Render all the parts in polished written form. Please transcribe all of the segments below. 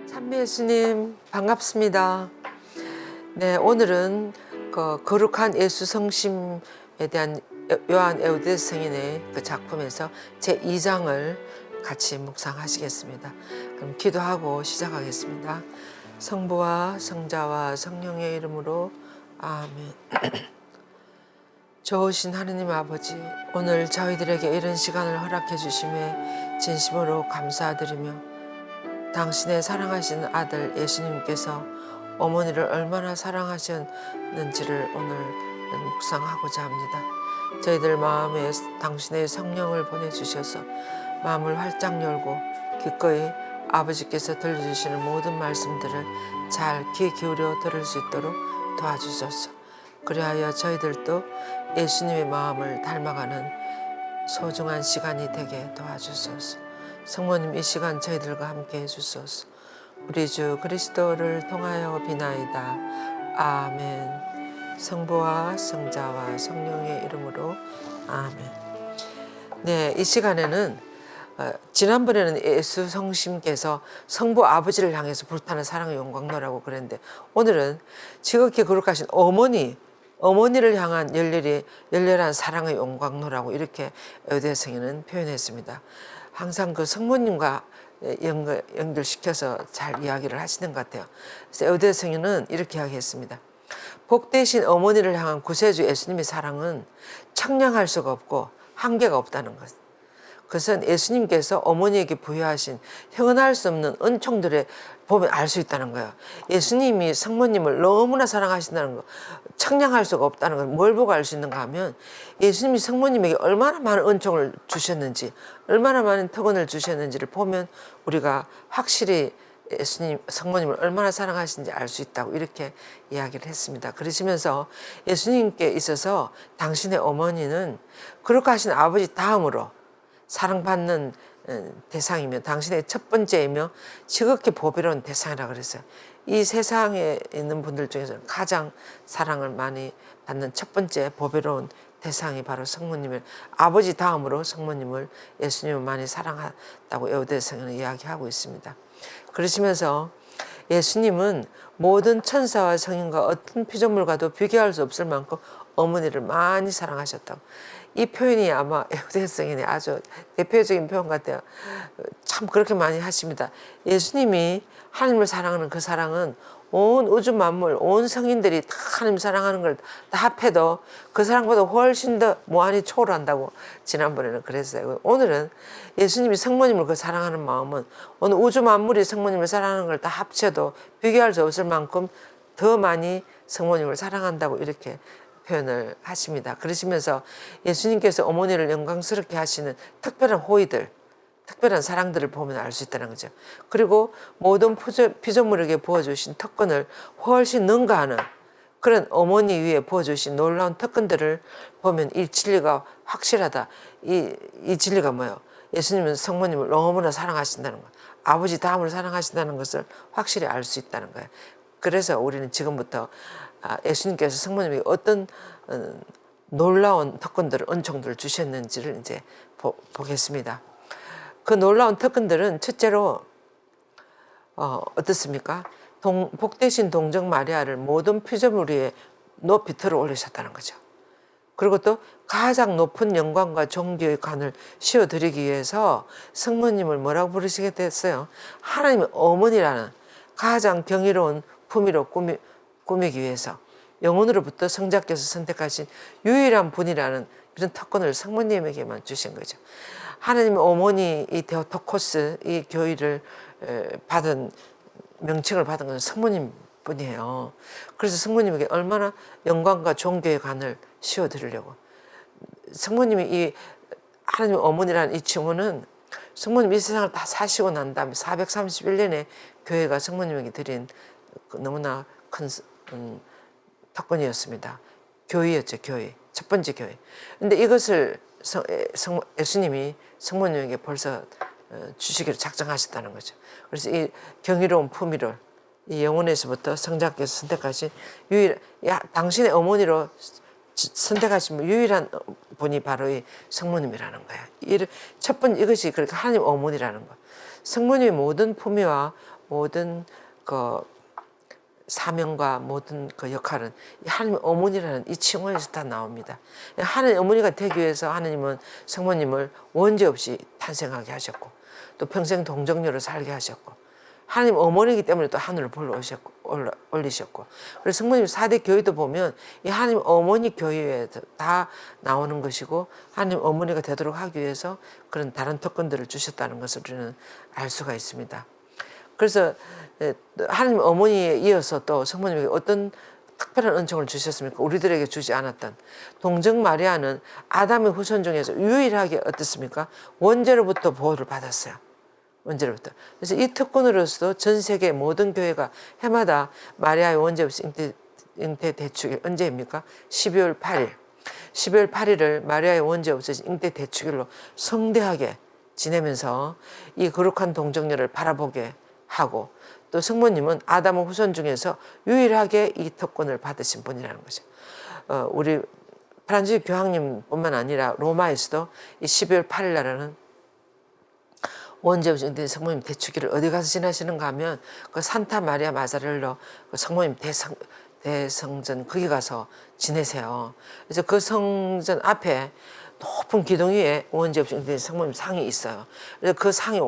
참배 예수님 반갑습니다. 네, 오늘은 그 거룩한 예수 성심에 대한 요한 에우데스 성인의 그 작품에서 제 2장을 같이 묵상하시겠습니다. 그럼 기도하고 시작하겠습니다. 성부와 성자와 성령의 이름으로 아멘. 좋으신 하느님 아버지, 오늘 저희들에게 이런 시간을 허락해 주심에 진심으로 감사드리며 당신의 사랑하신 아들 예수님께서 어머니를 얼마나 사랑하셨는지를 오늘 묵상하고자 합니다. 저희들 마음에 당신의 성령을 보내주셔서 마음을 활짝 열고 기꺼이 아버지께서 들려주시는 모든 말씀들을 잘 귀 기울여 들을 수 있도록 도와주소서. 그리하여 저희들도 예수님의 마음을 닮아가는 소중한 시간이 되게 도와주소서. 성모님, 이 시간 저희들과 함께 해주소서. 우리 주 그리스도를 통하여 비나이다. 아멘. 성부와 성자와 성령의 이름으로 아멘. 네, 이 시간에는 지난번에는 예수 성심께서 성부 아버지를 향해서 불타는 사랑의 영광로라고 그랬는데, 오늘은 지극히 거룩하신 어머니를 향한 열렬한 사랑의 영광로라고 이렇게 에우데스성인은 표현했습니다. 항상 그 성모님과 연결시켜서 잘 이야기를 하시는 것 같아요. 그래서 에우데스성인은 이렇게 이야기했습니다. 복되신 어머니를 향한 구세주 예수님의 사랑은 청량할 수가 없고 한계가 없다는 것. 그것은 예수님께서 어머니에게 부여하신 형언할 수 없는 은총들에 보면 알 수 있다는 거예요. 예수님이 성모님을 너무나 사랑하신다는 거, 청량할 수가 없다는 걸 뭘 보고 알 수 있는가 하면, 예수님이 성모님에게 얼마나 많은 은총을 주셨는지, 얼마나 많은 특권을 주셨는지를 보면 우리가 확실히 예수님, 성모님을 얼마나 사랑하시는지 알 수 있다고 이렇게 이야기를 했습니다. 그러시면서 예수님께 있어서 당신의 어머니는 거룩하신 아버지 다음으로 사랑받는 대상이며 당신의 첫 번째이며 지극히 보배로운 대상이라고 그랬어요. 이 세상에 있는 분들 중에서는 가장 사랑을 많이 받는 첫 번째 보배로운 대상이 바로 성모님을, 아버지 다음으로 성모님을 예수님을 많이 사랑한다고 에우데스성인은 이야기하고 있습니다. 그러시면서 예수님은 모든 천사와 성인과 어떤 피조물과도 비교할 수 없을 만큼 어머니를 많이 사랑하셨다고. 이 표현이 아마 에우데스성인의 아주 대표적인 표현 같아요. 참 그렇게 많이 하십니다. 예수님이 하나님을 사랑하는 그 사랑은 온 우주 만물, 온 성인들이 다 하나님 사랑하는 걸 다 합해도 그 사랑보다 훨씬 더 무한히 초월한다고 지난번에는 그랬어요. 오늘은 예수님이 성모님을 그 사랑하는 마음은 온 우주 만물이 성모님을 사랑하는 걸 다 합쳐도 비교할 수 없을 만큼 더 많이 성모님을 사랑한다고 이렇게 표현을 하십니다. 그러시면서 예수님께서 어머니를 영광스럽게 하시는 특별한 호의들, 특별한 사랑들을 보면 알 수 있다는 거죠. 그리고 모든 피조물에게 부어주신 특권을 훨씬 능가하는 그런 어머니 위에 부어주신 놀라운 특권들을 보면 이 진리가 확실하다. 이 진리가 뭐예요? 예수님은 성모님을 너무나 사랑하신다는 거, 아버지 다음을 사랑하신다는 것을 확실히 알 수 있다는 거예요. 그래서 우리는 지금부터 예수님께서 성모님에게 어떤 놀라운 특권들을, 은총들을 주셨는지를 이제 보겠습니다. 그 놀라운 특권들은 첫째로 어떻습니까? 복되신 동정 마리아를 모든 피조물 위에 높이 들어 올리셨다는 거죠. 그리고 또 가장 높은 영광과 존귀의 관을 씌워드리기 위해서 성모님을 뭐라고 부르시게 됐어요? 하나님의 어머니라는 가장 경이로운 품위로 꾸미기 위해서 영혼으로부터 성자께서 선택하신 유일한 분이라는 이런 특권을 성모님에게만 주신 거죠. 하나님의 어머니, 이 데오토코스, 이 교회를 받은, 명칭을 받은 것은 성모님 뿐이에요. 그래서 성모님에게 얼마나 영광과 존귀의 관을 씌워드리려고. 성모님이 이 하나님의 어머니라는 이 칭호는 성모님 이 세상을 다 사시고 난 다음에 431년에 교회가 성모님에게 드린 너무나 큰 특권이었습니다. 교회였죠, 교회. 첫 번째 교회. 근데 이것을 예수님이 성모님에게 벌써 주시기로 작정하셨다는 거죠. 그래서 이 경이로운 품위를 이 영혼에서부터 성자께서 선택하신 당신의 어머니로 선택하신 유일한 분이 바로 이 성모님이라는 거야. 첫 번째 이것이 그러니까 하나님 어머니라는 거. 성모님의 모든 품위와 모든 그 사명과 모든 그 역할은 하나님 어머니라는 이 칭호에서 다 나옵니다. 하나님 어머니가 되기 위해서 하나님은 성모님을 원죄 없이 탄생하게 하셨고 또 평생 동정녀로 살게 하셨고 하나님 어머니이기 때문에 또 하늘을 올리셨고 그래서 성모님 4대 교회도 보면 이 하나님 어머니 교회에 다 나오는 것이고 하나님 어머니가 되도록 하기 위해서 그런 다른 특권들을 주셨다는 것을 우리는 알 수가 있습니다. 그래서 하나님 어머니에 이어서 또 성모님에게 어떤 특별한 은총을 주셨습니까? 우리들에게 주지 않았던. 동정 마리아는 아담의 후손 중에서 유일하게 어떻습니까? 원죄로부터 보호를 받았어요. 원죄로부터. 그래서 이 특권으로서도 전 세계 모든 교회가 해마다 마리아의 원죄 없이 잉태 대축일 언제입니까? 12월 8일. 12월 8일을 마리아의 원죄 없이 잉태 대축일로 성대하게 지내면서 이 거룩한 동정녀를 바라보게 하고 또 성모님은 아담의 후손 중에서 유일하게 이 특권을 받으신 분이라는 거죠. 우리 프란지스 교황님뿐만 아니라 로마에서도 이 12월 8일 날에는 원죄 없이 잉태된 성모님 대축일을 어디 가서 지나시는가 하면 그 산타 마리아 마자렐로 그 성모님 대성전 거기 가서 지내세요. 그래서 그 성전 앞에 높은 기둥 위에 원죄 없이 잉태된 성모님 상이 있어요. 그래서 그 상이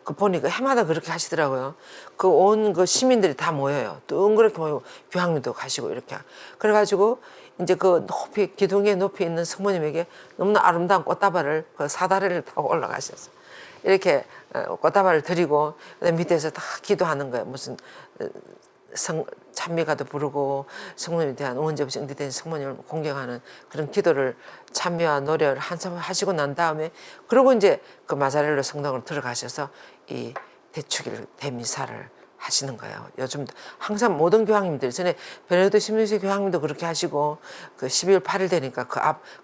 그 보니까 해마다 그렇게 하시더라고요. 그 온 그 시민들이 다 모여요. 둥그렇게 모이고 교황님도 가시고 이렇게. 그래가지고 이제 그 높이 기둥 위에 높이 있는 성모님에게 너무나 아름다운 꽃다발을 그 사다리를 타고 올라가셔서 이렇게 꽃다발을 드리고 밑에서 다 기도하는 거예요. 무슨 찬미가도 부르고 성모님에 대한 원죄 없이 잉태된 성모님을 공경하는 그런 기도를 찬미와 노래를 한참 하시고 난 다음에 그러고 이제 그 마자렐로 성당으로 들어가셔서 이 대축일 대미사를 하시는 거예요. 요즘 항상 모든 교황님들 전에 베네딕토 16세 교황님도 그렇게 하시고 그 12월 8일 되니까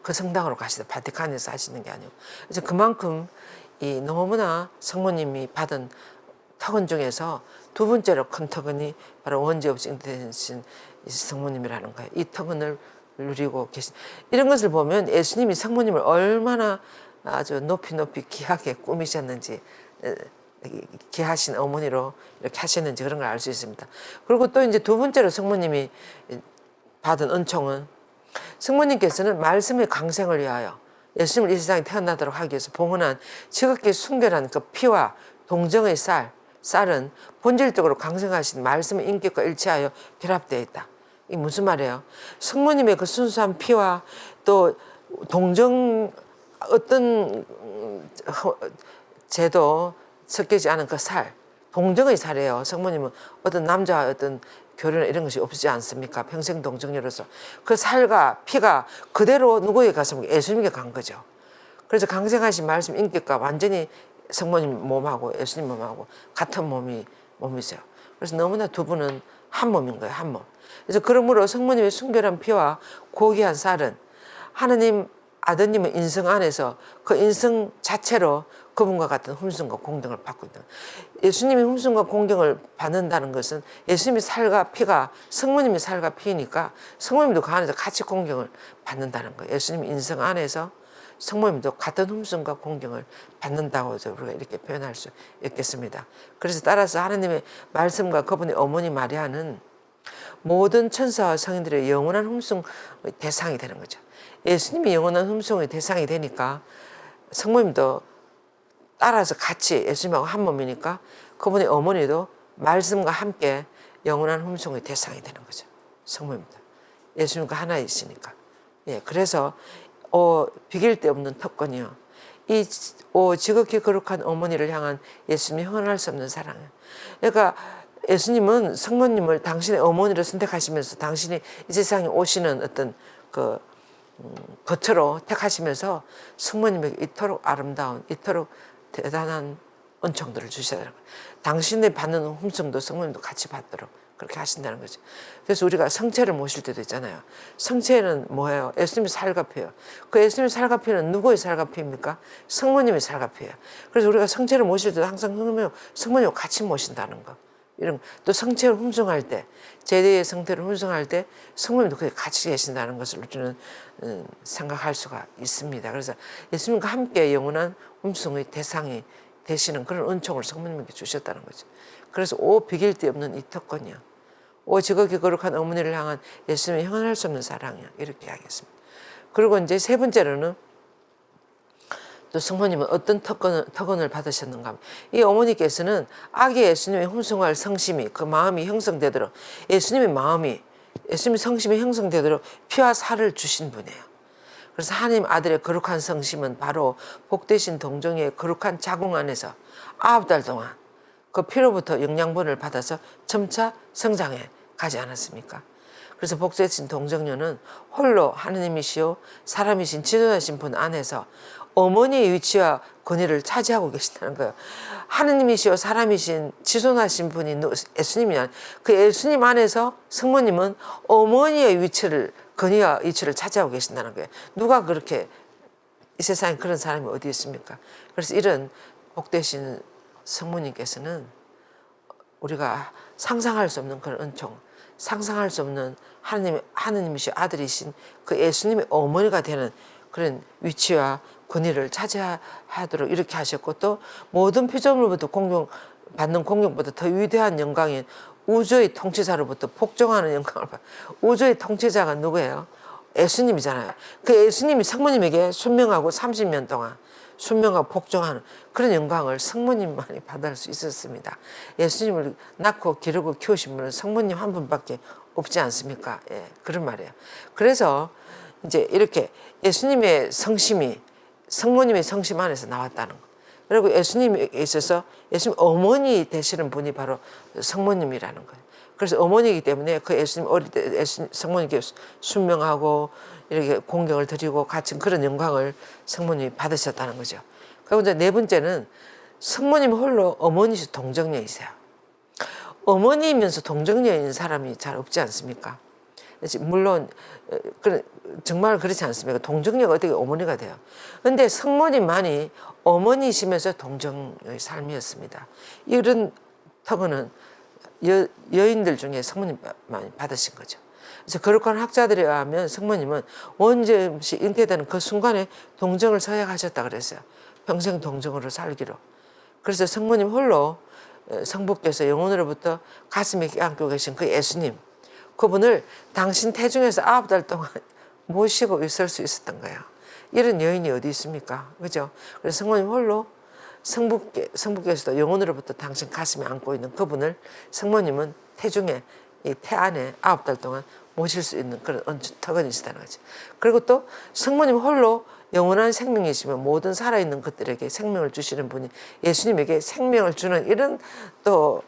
그 성당으로 가시다 바티칸에서 하시는 게 아니고 그래서 그만큼 이 너무나 성모님이 받은 특권 중에서 두 번째로 큰 특권이 바로 원죄 없이 잉태되신 성모님이라는 거예요. 이 특권을 누리고 계신 이런 것을 보면 예수님이 성모님을 얼마나 아주 높이 귀하게 꾸미셨는지 귀하신 어머니로 이렇게 하셨는지 그런 걸 알 수 있습니다. 그리고 또 이제 두 번째로 성모님이 받은 은총은 성모님께서는 말씀의 강생을 위하여 예수님을 이 세상에 태어나도록 하기 위해서 봉헌한 지극히 순결한 그 피와 동정의 쌀은 본질적으로 강성하신 말씀의 인격과 일치하여 결합되어 있다. 이게 무슨 말이에요? 성모님의 그 순수한 피와 또 동정 어떤 죄도 섞이지 않은 그 동정의 쌀이에요. 성모님은 어떤 남자와 어떤 교류나 이런 것이 없지 않습니까? 평생 동정녀로서 그 살과 피가 그대로 누구에게 갔습니까? 예수님에게 간 거죠. 그래서 강생하신 말씀 인격과 완전히 성모님 몸하고 예수님 몸하고 같은 몸이세요. 그래서 너무나 두 분은 한 몸인 거예요. 한 몸. 그래서 그러므로 성모님의 순결한 피와 고귀한 쌀은 하느님 아드님의 인성 안에서 그 인성 자체로 그분과 같은 흠숭과 공경을 받고 있다. 예수님이 흠숭과 공경을 받는다는 것은 예수님의 살과 피가 성모님의 살과 피니까 성모님도 그 안에서 같이 공경을 받는다는 거예요. 예수님 인성 안에서 성모님도 같은 흠숭과 공경을 받는다고 우리가 이렇게 표현할 수 있겠습니다. 그래서 따라서 하나님의 말씀과 그분의 어머니 마리아는 모든 천사와 성인들의 영원한 흠숭의 대상이 되는 거죠. 예수님이 영원한 흠숭의 대상이 되니까 성모님도 따라서 같이 예수님하고 한 몸이니까 그분의 어머니도 말씀과 함께 영원한 흠숭의 대상이 되는 거죠. 성모님도 예수님과 하나이시니까. 예, 그래서 비길 데 없는 특권이요. 이 지극히 거룩한 어머니를 향한 예수님이 형언할 수 없는 사랑이에요. 그러니까 예수님은 성모님을 당신의 어머니로 선택하시면서 당신이 이 세상에 오시는 어떤 그 겉으로 택하시면서 성모님에게 이토록 아름다운 이토록 대단한 은총들을 주시더라고요. 당신의 받는 흠성도 성모님도 같이 받도록 그렇게 하신다는 거죠. 그래서 우리가 성체를 모실 때도 있잖아요. 성체는 뭐예요? 예수님의 살과 피예요. 그 예수님의 살과 피는 누구의 살과 피입니까? 성모님의 살과 피예요. 그래서 우리가 성체를 모실 때도 항상 성모님과 같이 모신다는 거. 이런 또 성체를 흠숭할 때, 제대의 성태를 흠숭할 때 성모님도 그게 같이 계신다는 것을 우리는 생각할 수가 있습니다. 그래서 예수님과 함께 영원한 흠숭의 대상이 되시는 그런 은총을 성모님에게 주셨다는 거죠. 그래서 오 비길 데 없는 이 특권이야. 오 지극히 거룩한 어머니를 향한 예수님의 형언할 수 없는 사랑이야. 이렇게 하겠습니다. 그리고 이제 세 번째로는 또 성모님은 어떤 특권을 받으셨는가 하면 이 어머니께서는 아기 예수님의 흠숭할 성심이 그 마음이 형성되도록 예수님의 성심이 형성되도록 피와 살을 주신 분이에요. 그래서 하나님 아들의 거룩한 성심은 바로 복되신 동정의 거룩한 자궁 안에서 9달 동안 그 피로부터 영양분을 받아서 점차 성장해 가지 않았습니까? 그래서 복되신 동정녀는 홀로 하느님이시요 사람이신 지존하신 분 안에서 어머니의 위치와 권위를 차지하고 계시다는 거예요. 하느님이시요 사람이신 지존하신 분이 예수님이야. 그 예수님 안에서 성모님은 어머니의 위치를 권위와 위치를 차지하고 계신다는 거예요. 누가 그렇게 이 세상에 그런 사람이 어디 있습니까? 그래서 이런 복되신 성모님께서는 우리가 상상할 수 없는 그런 은총, 상상할 수 없는 하느님이시 아들이신 그 예수님의 어머니가 되는 그런 위치와 권위를 차지하도록 이렇게 하셨고 또 모든 피조물부터 받는 공경보다 더 위대한 영광인 우주의 통치자로부터 복종하는 영광을 받. 우주의 통치자가 누구예요? 예수님이잖아요. 그 예수님이 성모님에게 순명하고 30년 동안 순명하고 복종하는 그런 영광을 성모님만이 받을 수 있었습니다. 예수님을 낳고 기르고 키우신 분은 성모님 한 분밖에 없지 않습니까? 예, 그런 말이에요. 그래서 이제 이렇게 예수님의 성심이 성모님의 성심 안에서 나왔다는 거. 그리고 예수님에 있어서 예수님 어머니 되시는 분이 바로 성모님이라는 거예요. 그래서 어머니이기 때문에 그 예수님 어릴 때 성모님께 순명하고 이렇게 공경을 드리고 같은 그런 영광을 성모님이 받으셨다는 거죠. 그리고 이제 네 번째는 성모님 홀로 어머니시 동정녀이세요. 어머니이면서 동정녀인 사람이 잘 없지 않습니까? 물론 정말 그렇지 않습니까? 동정녀가 어떻게 어머니가 돼요? 근데 성모님만이 어머니이시면서 동정녀의 삶이었습니다. 이런 특권은 여인들 중에 성모님만이 받으신 거죠. 그래서 거룩한 학자들에 의하면 성모님은 원죄 없이 잉태되는 그 순간에 동정을 서약하셨다 그랬어요. 평생 동정으로 살기로. 그래서 성모님 홀로 성부께서 영혼으로부터 가슴에 안고 계신 그 예수님, 그분을 당신 태중에서 9달 동안 모시고 있을 수 있었던 거예요. 이런 여인이 어디 있습니까? 그죠? 그래서 성모님 홀로 성부께서도 영혼으로부터 당신 가슴에 안고 있는 그분을 성모님은 태중에 이 태 안에 9달 동안 모실 수 있는 그런 특권이시다는 거죠. 그리고 또 성모님 홀로 영원한 생명이시며 모든 살아있는 것들에게 생명을 주시는 분이 예수님에게 생명을 주는 이런 또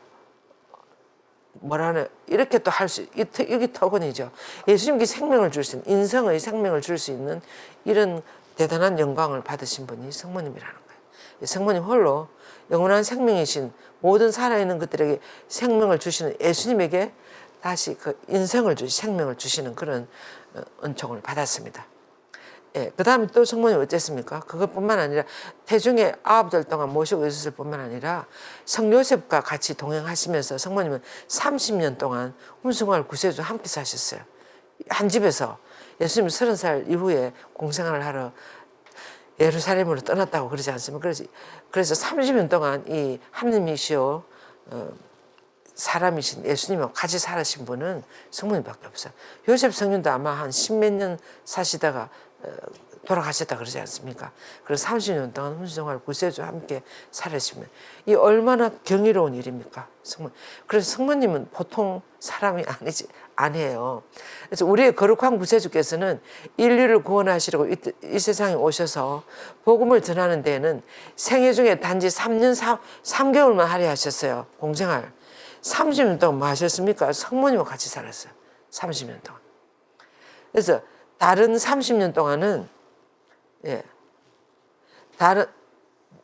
뭐라나 이렇게 또 할 수 이게 특권이죠. 예수님께 생명을 줄 수 있는 인성의 생명을 줄 수 있는 이런 대단한 영광을 받으신 분이 성모님이라는 거예요. 성모님 홀로 영원한 생명이신 모든 살아있는 것들에게 생명을 주시는 예수님에게 다시 그 인성을 생명을 주시는 그런 은총을 받았습니다. 예, 그 다음에 또 성모님 어땠습니까? 그것뿐만 아니라 태중에 9달 동안 모시고 있었을 뿐만 아니라 성 요셉과 같이 동행하시면서 성모님은 30년 동안 흠숭할 구세주 함께 사셨어요. 한 집에서 예수님 30살 이후에 공생활을 하러 예루살렘으로 떠났다고 그러지 않습니까? 그래서 30년 동안 이 하느님이시오 사람이신 예수님하고 같이 살으신 분은 성모님밖에 없어요. 요셉 성년도 아마 한 10몇 년 사시다가 돌아가셨다 그러지 않습니까? 그래서 30년 동안 훈수생활 구세주와 함께 살으시면 이 얼마나 경이로운 일입니까? 성모. 그래서 성모님은 보통 사람이 아니에요. 그래서 우리의 거룩한 구세주께서는 인류를 구원하시려고 이 세상에 오셔서 복음을 전하는 데에는 생애 중에 단지 3년 3개월만 하려 하셨어요. 공생활. 30년 동안 뭐 하셨습니까? 성모님과 같이 살았어요. 30년 동안. 그래서 다른 30년 동안은 다른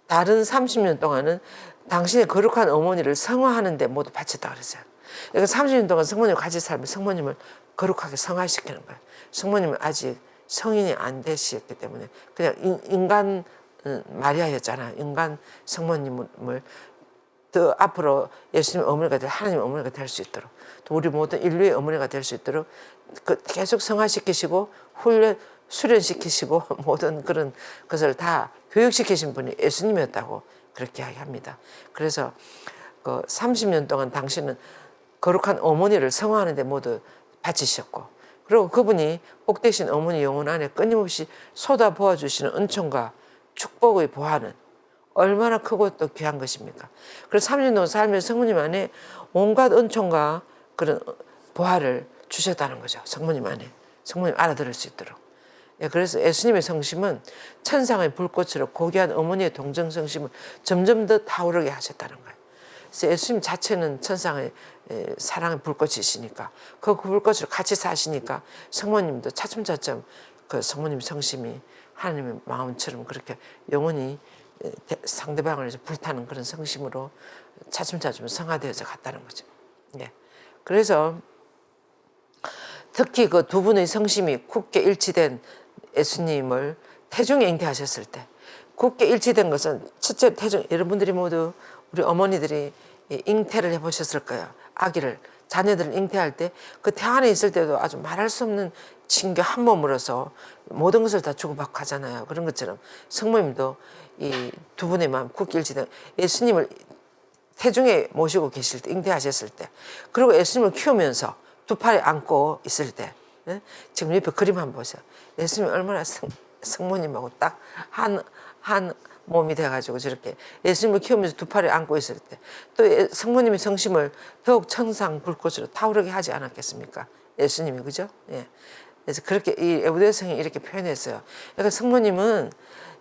30년 동안은 당신의 거룩한 어머니를 성화하는 데 모두 바쳤다 그랬어요. 그러니까 30년 동안 성모님과 같이 살면 성모님을 거룩하게 성화시키는 거예요. 성모님은 아직 성인이 안 되셨기 때문에 그냥 인간 마리아였잖아요. 인간 성모님을 더 앞으로 예수님 어머니가 될 하나님 어머니가 될 수 있도록 또 우리 모든 인류의 어머니가 될 수 있도록 계속 성화시키시고 수련시키시고 모든 그런 것을 다 교육시키신 분이 예수님이었다고 그렇게 이야기합니다. 그래서 그 30년 동안 당신은 거룩한 어머니를 성화하는 데 모두 바치셨고, 그리고 그분이 복되신 어머니 영혼 안에 끊임없이 쏟아부어 주시는 은총과 축복의 보화는 얼마나 크고 또 귀한 것입니까? 그래서 30년 동안 살면서 성모님 안에 온갖 은총과 그런 보화를 주셨다는 거죠. 성모님 안에. 성모님 알아들을 수 있도록. 예, 그래서 예수님의 성심은 천상의 불꽃으로 고귀한 어머니의 동정 성심을 점점 더 타오르게 하셨다는 거예요. 그래서 예수님 자체는 천상의 사랑의 불꽃이시니까 그 불꽃으로 같이 사시니까 성모님도 차츰차츰 그 성모님 성심이 하나님의 마음처럼 그렇게 영원히 상대방을 불타는 그런 성심으로 차츰차츰 성화되어서 갔다는 거죠. 예. 그래서 특히 그 두 분의 성심이 굳게 일치된 예수님을 태중에 잉태하셨을 때, 굳게 일치된 것은 첫째 태중, 여러분들이 모두 우리 어머니들이 잉태를 해보셨을 거예요. 아기를, 자녀들을 잉태할 때 그 태 안에 있을 때도 아주 말할 수 없는 친교 한 몸으로서 모든 것을 다 주고받고 하잖아요. 그런 것처럼 성모님도 이 두 분의 마음 굳게 일치된 예수님을 태중에 모시고 계실 때, 잉태하셨을 때, 그리고 예수님을 키우면서 두 팔에 안고 있을 때, 예? 지금 옆에 그림 한번 보세요. 예수님이 얼마나 성모님하고 딱 한 몸이 돼가지고 저렇게 예수님을 키우면서 두 팔에 안고 있을 때, 또 성모님의 성심을 더욱 천상 불꽃으로 타오르게 하지 않았겠습니까? 예수님이, 그죠? 예. 그래서 그렇게 이 에브대성이 이렇게 표현했어요. 그러니까 성모님은,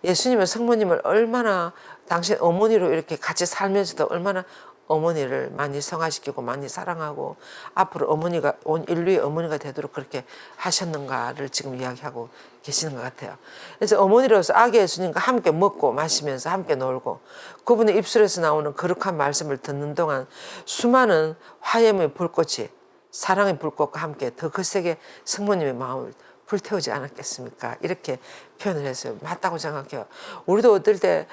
예수님은 성모님을 얼마나 당신 어머니로 이렇게 같이 살면서도 얼마나 어머니를 많이 성화시키고 많이 사랑하고 앞으로 어머니가 온 인류의 어머니가 되도록 그렇게 하셨는가를 지금 이야기하고 계시는 것 같아요. 그래서 어머니로서 아기 예수님과 함께 먹고 마시면서 함께 놀고 그분의 입술에서 나오는 거룩한 말씀을 듣는 동안 수많은 화염의 불꽃이 사랑의 불꽃과 함께 더 거세게 성모님의 마음을 불태우지 않았겠습니까? 이렇게 표현을 했어요. 맞다고 생각해요. 우리도 어떨 때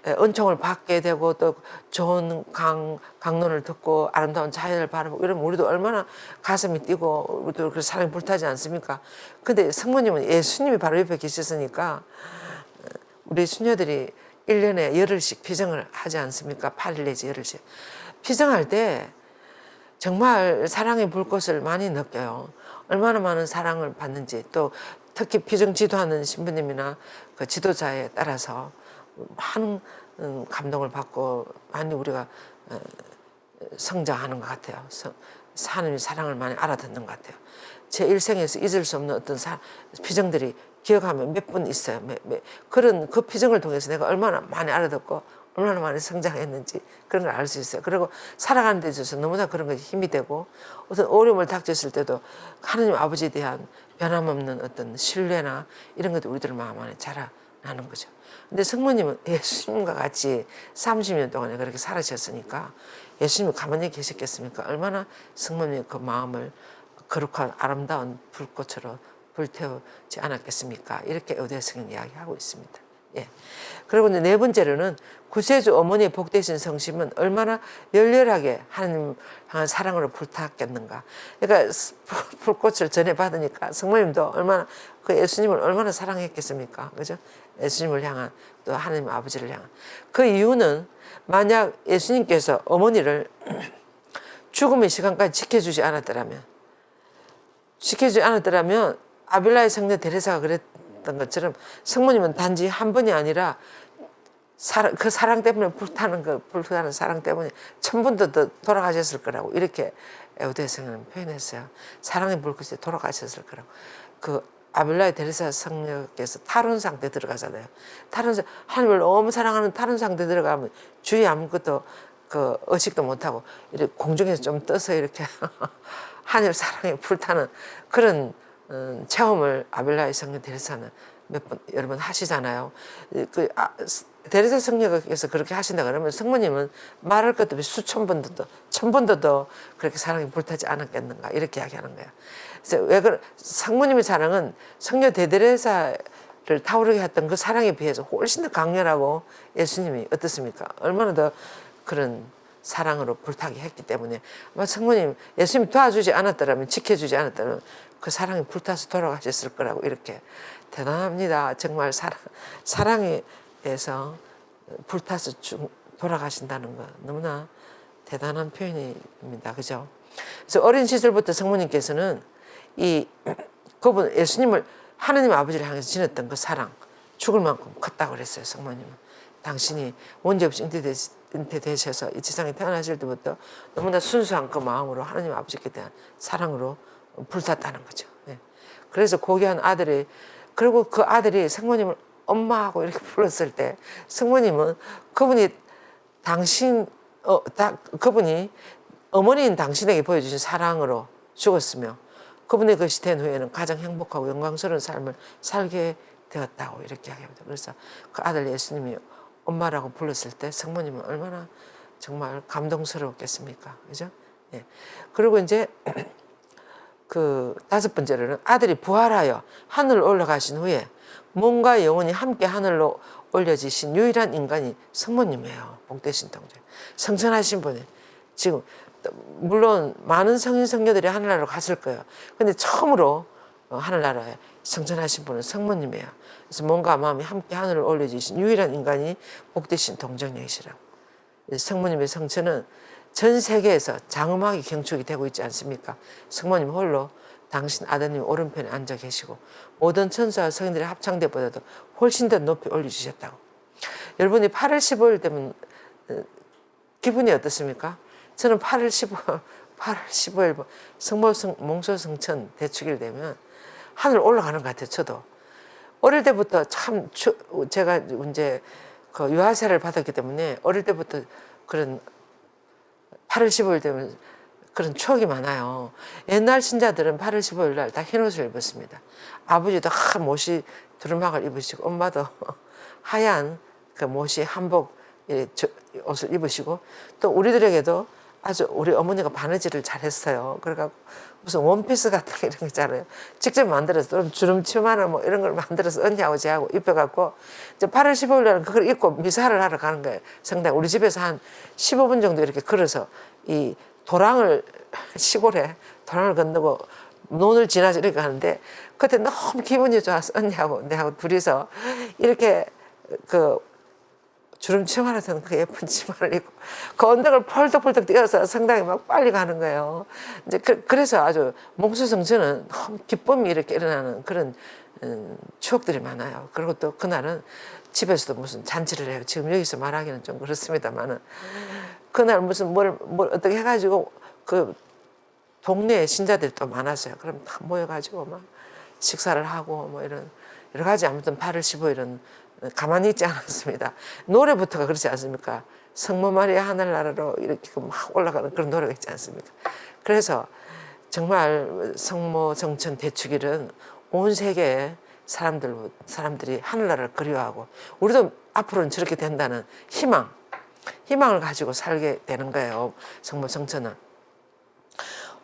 은총을 받게 되고 또 좋은 강론을 듣고 아름다운 자연을 바라보고 이러면 우리도 얼마나 가슴이 뛰고 우리도 그 사랑이 불타지 않습니까? 근데 성모님은 예수님이 바로 옆에 계셨으니까 우리 수녀들이 1년에 열흘씩 피정을 하지 않습니까? 8일 내지 열흘씩. 피정할 때 정말 사랑의 불꽃을 많이 느껴요. 얼마나 많은 사랑을 받는지, 또 특히 피정 지도하는 신부님이나 그 지도자에 따라서 많은 감동을 받고 많이 우리가 성장하는 것 같아요. 하나님의 사랑을 많이 알아듣는 것 같아요. 제 일생에서 잊을 수 없는 어떤 피정들이 기억하면 몇 분 있어요. 그런 그 피정을 통해서 내가 얼마나 많이 알아듣고 얼마나 많이 성장했는지 그런 걸 알 수 있어요. 그리고 살아가는 데 있어서 너무나 그런 것이 힘이 되고 어떤 어려움을 닥쳤을 때도 하나님 아버지에 대한 변함없는 어떤 신뢰나 이런 것도 우리들 마음 안에 자라나는 거죠. 근데 성모님은 예수님과 같이 30년 동안에 그렇게 살아셨으니까 예수님이 가만히 계셨겠습니까? 얼마나 성모님의 그 마음을 거룩한 아름다운 불꽃으로 불태우지 않았겠습니까? 이렇게 의대성은 이야기하고 있습니다. 예. 그리고 이제 네 번째로는 구세주 어머니의 복되신 성심은 얼마나 열렬하게 하나님 향한 사랑으로 불탔겠는가. 그러니까 불꽃을 전해받으니까 성모님도 얼마나 그 예수님을 얼마나 사랑했겠습니까? 그죠? 예수님을 향한 또 하나님 아버지를 향한. 그 이유는 만약 예수님께서 어머니를 죽음의 시간까지 지켜주지 않았더라면 아빌라의 성녀 데레사가 그랬던 것처럼 성모님은 단지 한 번이 아니라 그 사랑 때문에 불타는 사랑 때문에 1000번도 더 돌아가셨을 거라고 이렇게 에우대성은 표현했어요. 사랑의 불꽃에 돌아가셨을 거라고. 그 아빌라의 데레사 성녀께서 탈원 상태 들어가잖아요. 하나님을 너무 사랑하는 탈원 상태 들어가면 주위에 아무것도 그 의식도 못하고 이렇게 공중에서 좀 떠서 이렇게 하나님 사랑에 불타는 그런 체험을 아빌라의 성녀 데레사는 여러 번 하시잖아요. 데레사 성녀께서 그렇게 하신다 그러면 성모님은 말할 것도 없이 수천 번도 더, 1000번도 더 그렇게 사랑이 불타지 않았겠는가 이렇게 이야기하는 거예요. 그래서 성모님의 사랑은 성녀 데레사를 타오르게 했던 그 사랑에 비해서 훨씬 더 강렬하고 예수님이 어떻습니까? 얼마나 더 그런 사랑으로 불타게 했기 때문에 아마 성모님 예수님 도와주지 않았더라면 지켜주지 않았더라면 그 사랑이 불타서 돌아가셨을 거라고 이렇게 대단합니다. 정말 사랑에 대해서 불타서 돌아가신다는 거 너무나 대단한 표현입니다. 그죠? 그래서 어린 시절부터 성모님께서는 이 그분 예수님을 하나님 아버지를 향해서 지녔던 그 사랑 죽을 만큼 컸다고 그랬어요. 성모님은 당신이 원죄 없이 잉태되셔서 이 세상에 태어나실 때부터 너무나 순수한 그 마음으로 하나님 아버지께 대한 사랑으로 불탔다는 거죠. 예. 그래서 고귀한 아들이 그리고 그 아들이 성모님을 엄마하고 이렇게 불렀을 때 성모님은 그분이 그분이 어머니인 당신에게 보여주신 사랑으로 죽었으며 그분의 것이 된 후에는 가장 행복하고 영광스러운 삶을 살게 되었다고 이렇게 이야기합니다. 그래서 그 아들 예수님이 엄마라고 불렀을 때 성모님은 얼마나 정말 감동스러웠겠습니까? 그죠? 예. 그리고 이제 그 다섯 번째로는 아들이 부활하여 하늘로 올라가신 후에 몸과 영혼이 함께 하늘로 올려지신 유일한 인간이 성모님이에요. 복되신 통제. 성천하신 분이 지금 물론 많은 성인 성녀들이 하늘나라로 갔을 거예요. 근데 처음으로 하늘나라에 성천하신 분은 성모님이에요. 그래서 몸과 마음이 함께 하늘을 올려주신 유일한 인간이 복되신 동정녀이시라고. 성모님의 성천은 전 세계에서 장엄하게 경축이 되고 있지 않습니까? 성모님 홀로 당신 아드님 오른편에 앉아 계시고 모든 천사와 성인들의 합창대보다도 훨씬 더 높이 올려주셨다고. 여러분이 8월 15일 되면 기분이 어떻습니까? 저는 8월 15일 몽소성천 대축일 되면 하늘 올라가는 것 같아요. 저도 어릴 때부터 참 제가 이제 그 유아세를 받았기 때문에 어릴 때부터 그런 8월 15일 되면 그런 추억이 많아요. 옛날 신자들은 8월 15일 날 다 흰옷을 입었습니다. 아버지도 한 모시 두루마기를 입으시고 엄마도 하얀 그 모시 한복 옷을 입으시고 또 우리들에게도 아주 우리 어머니가 바느질을 잘했어요. 그래갖고 무슨 원피스 같은 거 이런 거 있잖아요. 직접 만들어서 주름치마나 뭐 이런 걸 만들어서 언니하고 저하고 입혀갖고 이제 8월 15일 날은 그걸 입고 미사를 하러 가는 거예요. 성당 우리 집에서 한 15분 정도 이렇게 걸어서 이 도랑을 시골에 도랑을 건너고 논을 지나서 이렇게 가는데 그때 너무 기분이 좋아서 언니하고 내하고 둘이서 이렇게 그 주름치마 같은 그 예쁜 치마를 입고 그 언덕을 펄떡펄떡 뛰어서 성당에 막 빨리 가는 거예요. 이제 그래서 아주 몽수성천은 너무 기쁨이 이렇게 일어나는 그런 추억들이 많아요. 그리고 또 그날은 집에서도 무슨 잔치를 해요. 지금 여기서 말하기는 좀 그렇습니다만은 그날 무슨 뭘 어떻게 해가지고 그 동네에 신자들이 또 많았어요. 그럼 다 모여가지고 막 식사를 하고 뭐 이런 여러 가지 아무튼 8월 15일은 가만히 있지 않았습니다. 노래부터가 그렇지 않습니까? 성모 마리아 하늘나라로 이렇게 막 올라가는 그런 노래가 있지 않습니까? 그래서 정말 성모 정천 대축일은 온 세계의 사람들이 하늘나라를 그리워하고 우리도 앞으로는 저렇게 된다는 희망을 가지고 살게 되는 거예요. 성모 정천은.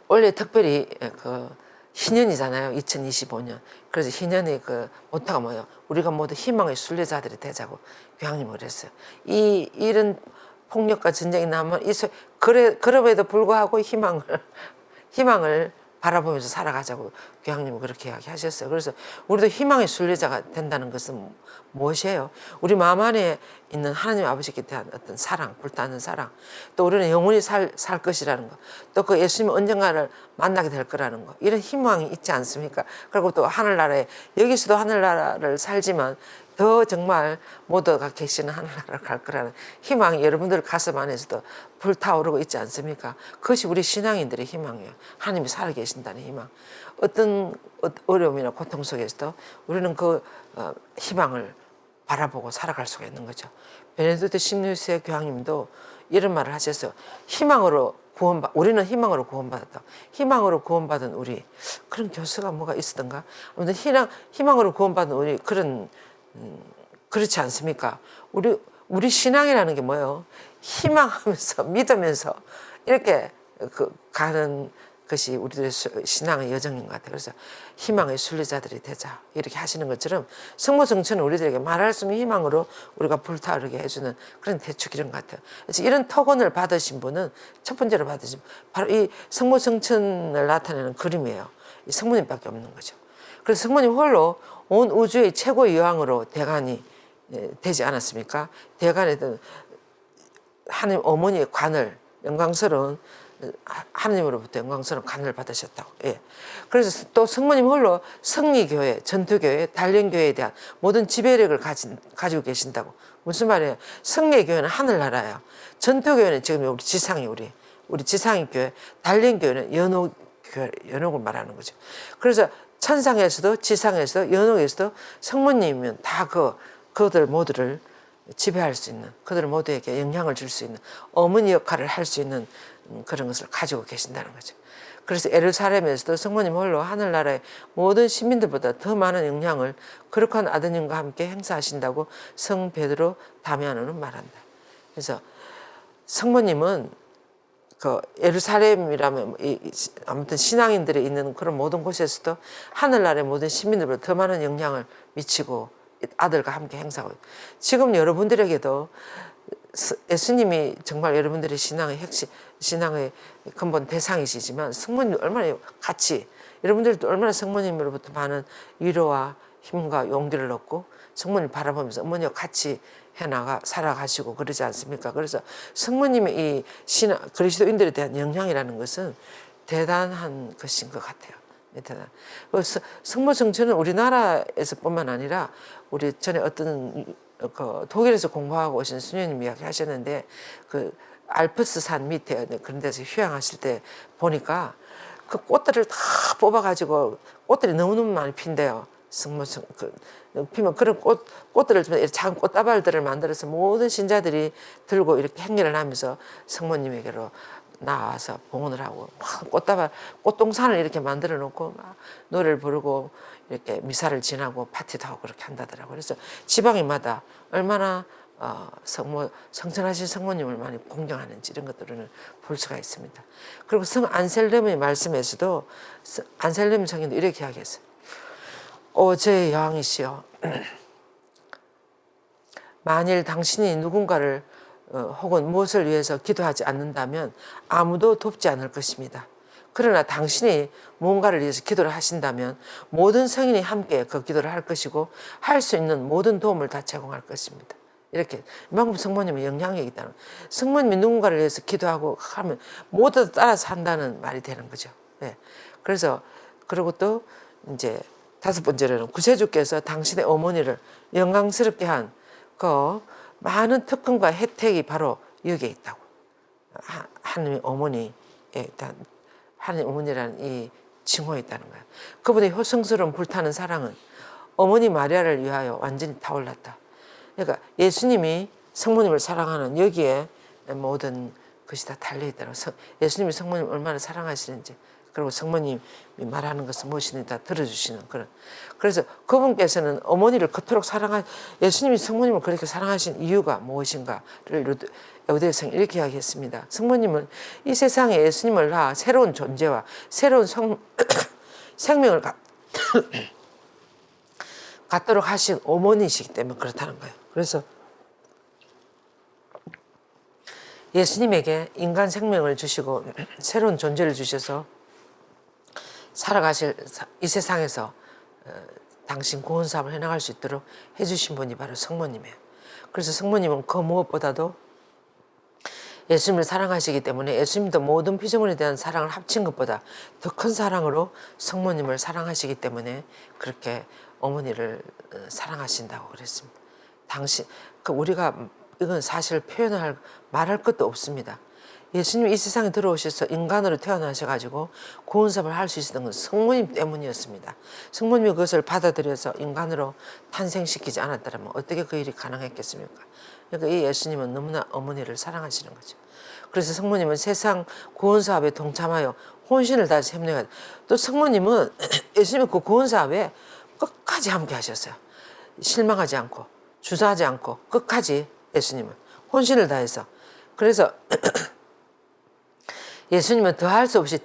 원래 특별히 그 희년이잖아요. 2025년. 그래서 희년의 그 모토가 뭐예요? 우리가 모두 희망의 순례자들이 되자고 교황님이 그랬어요. 이런 폭력과 전쟁이 나면 그럼에도 불구하고 희망을 바라보면서 살아가자고 교황님은 그렇게 이야기하셨어요. 그래서 우리도 희망의 순례자가 된다는 것은 무엇이에요? 우리 마음 안에 있는 하나님 아버지께 대한 어떤 사랑, 불타는 사랑, 또 우리는 영원히 살 것이라는 거, 또 그 예수님 언젠가를 만나게 될 거라는 거, 이런 희망이 있지 않습니까? 그리고 또 하늘나라에 여기서도 하늘나라를 살지만 더 정말 모두가 계시는 하늘나라를 갈 거라는 희망이 여러분들 가슴 안에서도 불타오르고 있지 않습니까? 그것이 우리 신앙인들의 희망이에요. 하나님이 살아계신다는 희망. 어떤 어려움이나 고통 속에서도 우리는 그 희망을 바라보고 살아갈 수가 있는 거죠. 베네딕토 16세 교황님도 이런 말을 하셨어요. 우리는 희망으로 구원받았다. 희망으로 구원받은 우리, 그런 교수가 뭐가 있었던가? 아무튼 희망으로 구원받은 우리, 그렇지 않습니까? 우리 신앙이라는 게 뭐예요? 희망하면서 믿으면서 이렇게 가는 것이 우리들의 신앙의 여정인 것 같아요. 그래서 희망의 순례자들이 되자 이렇게 하시는 것처럼 성모 정천은 우리들에게 말할 수 없는 희망으로 우리가 불타오르게 해주는 그런 대축일인 것 같아요. 그래서 이런 특권을 받으신 분은 첫 번째로 받으신 바로 이 성모 정천을 나타내는 그림이에요. 이 성모님밖에 없는 거죠. 그래서 성모님 홀로 온 우주의 최고의 여왕으로 대간이 되지 않았습니까? 대간에는 하나님 어머니의 관을 영광스러운 하나님으로부터 영광스러운 관을 받으셨다고. 예. 그래서 또 성모님 홀로 성리교회, 전투교회, 단련교회에 대한 모든 지배력을 가지고 계신다고. 무슨 말이에요? 성례교회는 하늘나라예요. 전투교회는 지금 우리 지상이 우리 지상의 교회, 단련교회는 연옥을 말하는 거죠. 그래서 천상에서도 지상에서도 연옥에서도 성모님이면 다 그들 모두를 지배할 수 있는, 그들 모두에게 영향을 줄 수 있는 어머니 역할을 할 수 있는 그런 것을 가지고 계신다는 거죠. 그래서 예루살렘에서도 성모님 홀로 하늘나라의 모든 시민들보다 더 많은 영향을 거룩한 아드님과 함께 행사하신다고 성 베드로 다메아노는 말한다. 그래서 성모님은 그 예루살렘이라면 아무튼 신앙인들이 있는 그런 모든 곳에서도 하늘나라의 모든 시민들보다 더 많은 영향을 미치고 아들과 함께 행사하고, 지금 여러분들에게도 예수님이 정말 여러분들의 신앙의 근본 대상이시지만 성모님이 얼마나 같이, 여러분들도 얼마나 성모님으로부터 많은 위로와 힘과 용기를 얻고 성모님 바라보면서 어머니와 같이 살아가시고 그러지 않습니까? 그래서 성모님의 이 그리스도인들에 대한 영향이라는 것은 대단한 것인 것 같아요. 대단. 성모 정체는 우리나라에서뿐만 아니라 우리 전에 어떤 독일에서 공부하고 오신 수녀님 이야기 하셨는데, 그 알프스 산 밑에 그런 데서 휴양하실 때 보니까 그 꽃들을 다 뽑아가지고 꽃들이 너무너무 많이 핀대요. 피면 그런 꽃들을 작은 꽃다발들을 만들어서 모든 신자들이 들고 이렇게 행렬을 하면서 성모님에게로 나와서 봉헌을 하고, 꽃동산을 이렇게 만들어 놓고 막 노래를 부르고 이렇게 미사를 지나고 파티도 하고 그렇게 한다더라고요. 그래서 지방마다 얼마나 성천하신 성모님을 많이 공경하는지 이런 것들을 볼 수가 있습니다. 그리고 성 안셀름의 말씀에서도 안셀름 성인도 이렇게 이야기했어요. 오 제 여왕이시여, 만일 당신이 누군가를 혹은 무엇을 위해서 기도하지 않는다면 아무도 돕지 않을 것입니다. 그러나 당신이 무언가를 위해서 기도를 하신다면 모든 성인이 함께 그 기도를 할 것이고 할 수 있는 모든 도움을 다 제공할 것입니다. 이렇게 이만큼 성모님의 영향력이 있다는, 성모님이 누군가를 위해서 기도하고 하면 모두 따라서 한다는 말이 되는 거죠. 네. 그래서 그리고 또 이제 다섯 번째로는 구세주께서 당신의 어머니를 영광스럽게 한 그 많은 특권과 혜택이 바로 여기에 있다고. 하나님의 어머니에 일단 하나님 어머니라는 이 칭호에 있다는 거예요. 그분의 효성스러운 불타는 사랑은 어머니 마리아를 위하여 완전히 타올랐다. 그러니까 예수님이 성모님을 사랑하는 여기에 모든 것이 다 달려있다는 거예요. 예수님이 성모님을 얼마나 사랑하시는지, 그리고 성모님이 말하는 것은 무엇이든지 다 들어주시는 그런. 그래서 그분께서는 어머니를 그토록 예수님이 성모님을 그렇게 사랑하신 이유가 무엇인가를 에우대서는 이렇게 이야기했습니다. 성모님은 이 세상에 예수님을 낳아 새로운 존재와 새로운 생명을 갖도록 하신 어머니이시기 때문에 그렇다는 거예요. 그래서 예수님에게 인간 생명을 주시고 새로운 존재를 주셔서 살아가실 이 세상에서 당신 구원사업을 해나갈 수 있도록 해주신 분이 바로 성모님이에요. 그래서 성모님은 그 무엇보다도 예수님을 사랑하시기 때문에 예수님도 모든 피조물에 대한 사랑을 합친 것보다 더 큰 사랑으로 성모님을 사랑하시기 때문에 그렇게 어머니를 사랑하신다고 그랬습니다. 우리가 이건 사실 말할 것도 없습니다. 예수님이 이 세상에 들어오셔서 인간으로 태어나셔가지고 구원사업을 할 수 있었던 건 성모님 때문이었습니다. 성모님이 그것을 받아들여서 인간으로 탄생시키지 않았더라면 어떻게 그 일이 가능했겠습니까? 그러니까 이 예수님은 너무나 어머니를 사랑하시는 거죠. 그래서 성모님은 세상 구원사업에 동참하여 혼신을 다해서 협력하죠. 또 성모님은 예수님의 그 구원사업에 끝까지 함께 하셨어요. 실망하지 않고 주저하지 않고 끝까지 예수님은 혼신을 다해서. 그래서 예수님은 더할 수 없이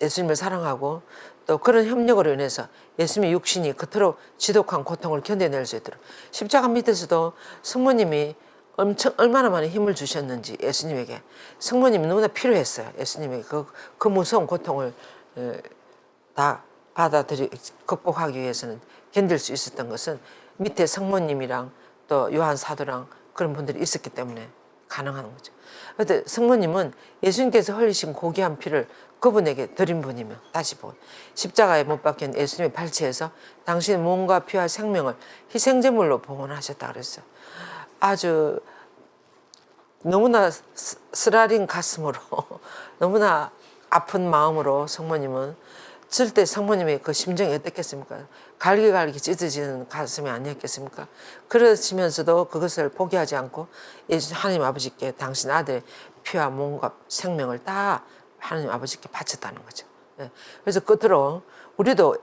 예수님을 사랑하고 또 그런 협력으로 인해서 예수님의 육신이 그토록 지독한 고통을 견뎌낼 수 있도록 십자가 밑에서도 성모님이 얼마나 많은 힘을 주셨는지 예수님에게 성모님이 너무나 필요했어요. 예수님에게 그 무서운 고통을 다 극복하기 위해서는 견딜 수 있었던 것은 밑에 성모님이랑 또 요한 사도랑 그런 분들이 있었기 때문에 가능한 거죠. 그런데 성모님은 예수님께서 흘리신 고귀한 피를 그분에게 드린 분이며 다시 보면 십자가에 못 박힌 예수님의 발치에서 당신의 몸과 피와 생명을 희생제물로 봉헌하셨다 그랬어요. 아주 너무나 쓰라린 가슴으로 너무나 아픈 마음으로 성모님은 칠 때 성모님의 그 심정이 어땠겠습니까? 갈기갈기 찢어지는 가슴이 아니었겠습니까? 그러시면서도 그것을 포기하지 않고 하나님 아버지께 당신 아들의 피와 몸과 생명을 다 하나님 아버지께 바쳤다는 거죠. 예. 그래서 끝으로 우리도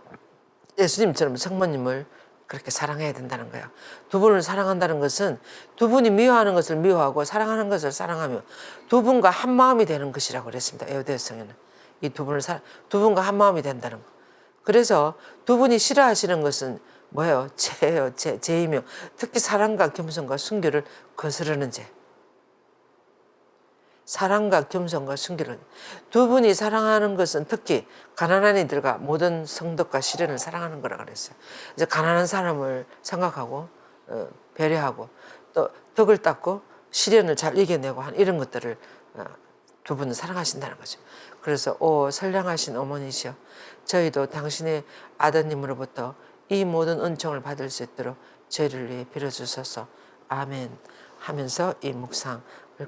예수님처럼 성모님을 그렇게 사랑해야 된다는 거예요. 두 분을 사랑한다는 것은 두 분이 미워하는 것을 미워하고 사랑하는 것을 사랑하며 두 분과 한 마음이 되는 것이라고 그랬습니다. 에오데스성에는 이 두 분과 한 마음이 된다는 거. 그래서 두 분이 싫어하시는 것은 뭐예요? 죄예요. 죄이며 특히 사랑과 겸손과 순교를 거스르는 죄. 사랑과 겸손과 순교를 두 분이 사랑하는 것은 특히 가난한 이들과 모든 성덕과 시련을 사랑하는 거라 그랬어요. 이제 가난한 사람을 생각하고 배려하고 또 덕을 닦고 시련을 잘 이겨내고 한 이런 것들을 두 분은 사랑하신다는 거죠. 그래서 오 선량하신 어머니시여 저희도 당신의 아드님으로부터 이 모든 은총을 받을 수 있도록 저희를 위해 빌어주소서 아멘 하면서 이 묵상을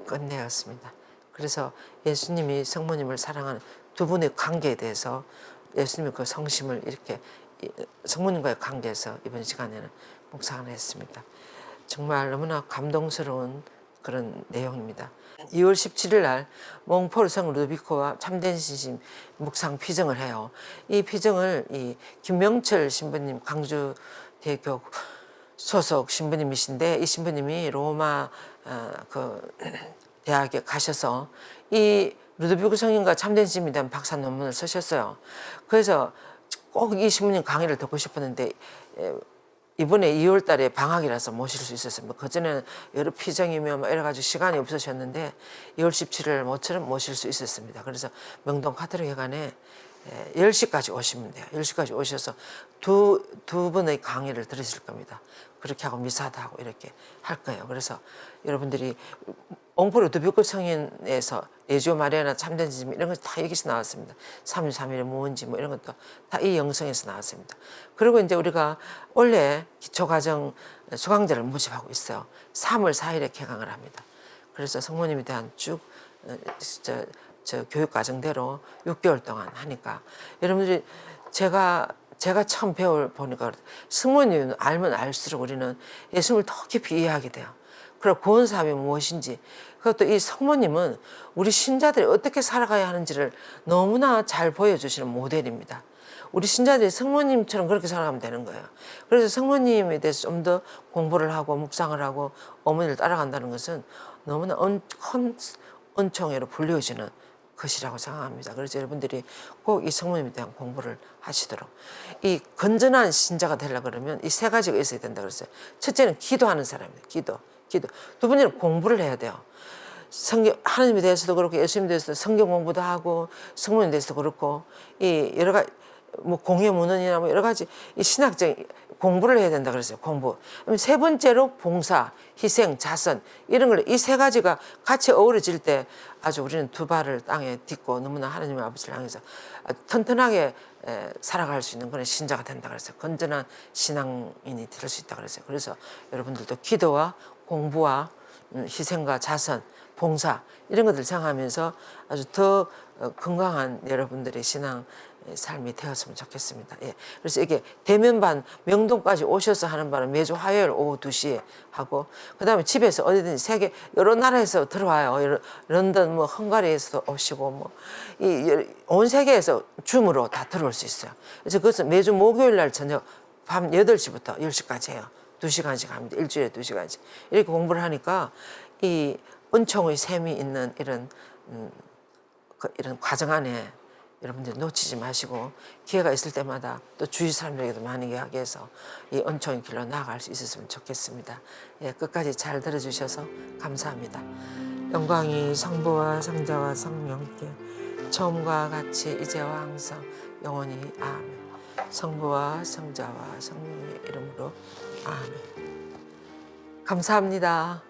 끝내었습니다. 그래서 예수님이 성모님을 사랑하는 두 분의 관계에 대해서 예수님의 그 성심을 이렇게 성모님과의 관계에서 이번 시간에는 묵상을 했습니다. 정말 너무나 감동스러운 그런 내용입니다. 2월 17일 날 몽포르 성 루도비코와 참된 신심 묵상 피정을 해요. 이 피정을 이 김명철 신부님 광주대교 소속 신부님이신데 이 신부님이 로마 그 대학에 가셔서 이 루도비코 성인과 참된 신심에 대한 박사 논문을 쓰셨어요. 그래서 꼭 이 신부님 강의를 듣고 싶었는데 이번에 2월 달에 방학이라서 모실 수 있었습니다. 그전에는 여러 피정이며 여러 가지 시간이 없으셨는데 2월 17일 모처럼 모실 수 있었습니다. 그래서 명동 카톨릭회관에 10시까지 오시면 돼요. 10시까지 오셔서 두 분의 강의를 들으실 겁니다. 그렇게 하고 미사도 하고 이렇게 할 거예요. 그래서 여러분들이 옹포르 루도비코 성인에서 예조 마리아나 참된 지심 이런 것 다 여기서 나왔습니다. 3.3일의 무언지 뭐 이런 것도 다 이 영성에서 나왔습니다. 그리고 이제 우리가 원래 기초과정 수강자를 모집하고 있어요. 3월 4일에 개강을 합니다. 그래서 성모님에 대한 쭉 저 교육 과정대로 6개월 동안 하니까 여러분들이 제가 처음 보니까 성모님 알면 알수록 우리는 예수님을 더 깊이 이해하게 돼요. 그리고 구원 사업이 무엇인지 그것도 이 성모님은 우리 신자들이 어떻게 살아가야 하는지를 너무나 잘 보여주시는 모델입니다. 우리 신자들이 성모님처럼 그렇게 살아가면 되는 거예요. 그래서 성모님에 대해서 좀 더 공부를 하고 묵상을 하고 어머니를 따라간다는 것은 너무나 큰 은총으로 불려지는 것이라고 생각합니다. 그래서 여러분들이 꼭 이 성모님에 대한 공부를 하시도록 이 건전한 신자가 되려고 그러면 이 세 가지가 있어야 된다 그랬어요. 첫째는 기도하는 사람입니다. 기도. 두 번째는 공부를 해야 돼요. 하나님에 대해서도 그렇고 예수님에 대해서도 성경 공부도 하고 성모님에 대해서도 그렇고 이 여러 가지 뭐 공예문헌이나 뭐 여러 가지 이 신학적 공부를 해야 된다 그랬어요. 공부. 세 번째로 봉사, 희생, 자선 이런 걸 이 세 가지가 같이 어우러질 때 아주 우리는 두 발을 땅에 딛고 너무나 하나님의 아버지를 향해서 튼튼하게 살아갈 수 있는 그런 신자가 된다 그랬어요. 건전한 신앙인이 될 수 있다 그랬어요. 그래서 여러분들도 기도와 공부와 희생과 자선, 봉사 이런 것들 생각하면서 아주 더 건강한 여러분들의 신앙 삶이 되었으면 좋겠습니다. 예. 그래서 이게 대면반 명동까지 오셔서 하는 바는 매주 화요일 오후 2시에 하고 그다음에 집에서 어디든지 세계 여러 나라에서 들어와요. 런던 뭐 헝가리에서도 오시고 뭐 온 세계에서 줌으로 다 들어올 수 있어요. 그래서 그것은 매주 목요일 날 저녁 밤 8시부터 10시까지 해요. 2시간씩 합니다. 일주일에 2시간씩. 이렇게 공부를 하니까 이 은총의 셈이 있는 이런 과정 안에 여러분들 놓치지 마시고 기회가 있을 때마다 또 주위 사람들에게도 많이 이야기해서 이 은총의 길로 나아갈 수 있었으면 좋겠습니다. 예, 끝까지 잘 들어주셔서 감사합니다. 영광이 성부와 성자와 성령께 처음과 같이 이제와 항상 영원히 아멘. 성부와 성자와 성령의 이름으로 아멘. 감사합니다.